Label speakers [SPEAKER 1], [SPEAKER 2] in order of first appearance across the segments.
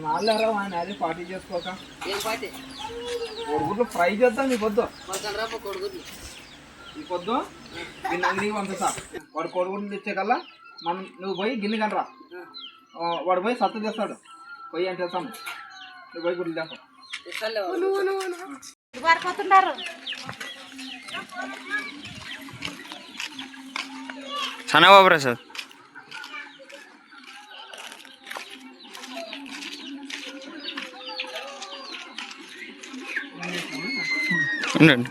[SPEAKER 1] నాలుగు ఆయన అదే పార్టీ చేసుకోక
[SPEAKER 2] ఏం పార్టీ?
[SPEAKER 1] కొడుగుడ్లు ఫ్రై చేద్దాం ఈ పొద్దు.
[SPEAKER 2] కొడుగుడ్లు
[SPEAKER 1] ఈ పొద్దు గిన్నె అంగడికి పంపిస్తా. వాడు కొడుగుడ్లు తెచ్చే కల్లా మనం నువ్వు పోయి గిన్నె కనరా, వాడు పోయి సత్తు తెస్తాడు. పోయి అంటే తెస్తాను, నువ్వు పోయి గుడ్లు తెస్తావు.
[SPEAKER 3] పారిపోతున్నారు.
[SPEAKER 4] సన్నబాబు ప్రసాద్ ఉండండి,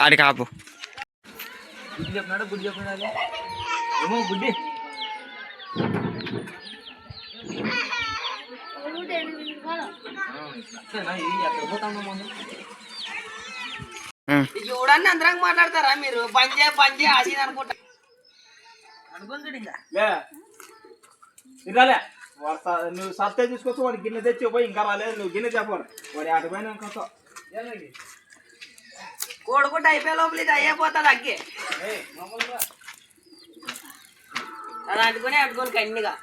[SPEAKER 4] ఆడికి ఆపు.
[SPEAKER 1] గుడ్డి చెప్పినాడు, గుడ్డి చెప్పినాడు ఏమో గుడ్డి. ఎక్కడ పోతాము ముందు
[SPEAKER 2] చూడండి, అందరం మాట్లాడతారా మీరు? పంజే పంజే అది అనుకుంటా అనుకుంటాడు. ఇంకా
[SPEAKER 1] రాలే వాడు నువ్వు సత్తే తీసుకొచ్చి వాడు గిన్నె తెచ్చి పోయి ఇంకా రాలేదు. నువ్వు గిన్నె చెప్పాలి వాడు అటు పోయినా ఇంకొస్తా.
[SPEAKER 2] కోడుకుంట అయిపోయే లోపల ఇది అయిపోతుంది. అగ్గే అది అట్టుకొని కన్నీగా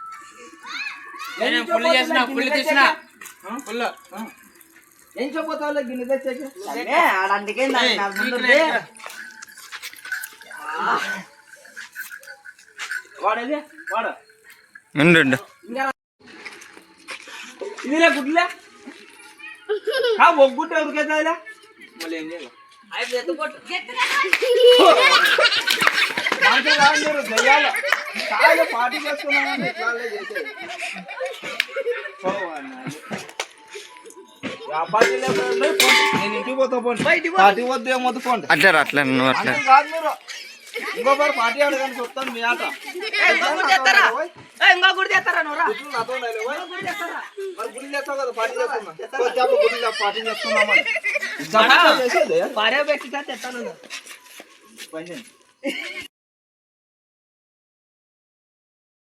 [SPEAKER 1] ఏం చెప్పపోతావు గిన్నె తెచ్చాక
[SPEAKER 2] అందుకే
[SPEAKER 1] వాడేది వాడు
[SPEAKER 4] ఉండు.
[SPEAKER 1] ఇదిలే గుడ్లే ఒక గుడ్డ ఎవరికైతే మళ్ళీ ఏం చేయాలి? మీరు దయ్యాలు చాలా పార్టీ చేసుకున్నాను. నేను ఇంటికి పోతా పోండి, పార్టీ వద్దు ఏమొద్దు పోండి.
[SPEAKER 4] అట్లా నువ్వు అట్లా
[SPEAKER 1] కాదు మీరు ఇంకొకరు పార్టీ ఆడగానే చెప్తాను మీ ఆట.
[SPEAKER 2] ఇంకో గుడి చేస్తారా నువ్వు?
[SPEAKER 1] గుడి చేస్తావు కదా పార్టీ చేస్తున్నా, పార్టీ చేస్తున్నామని
[SPEAKER 2] భార్య పెట్టి తెస్తాను.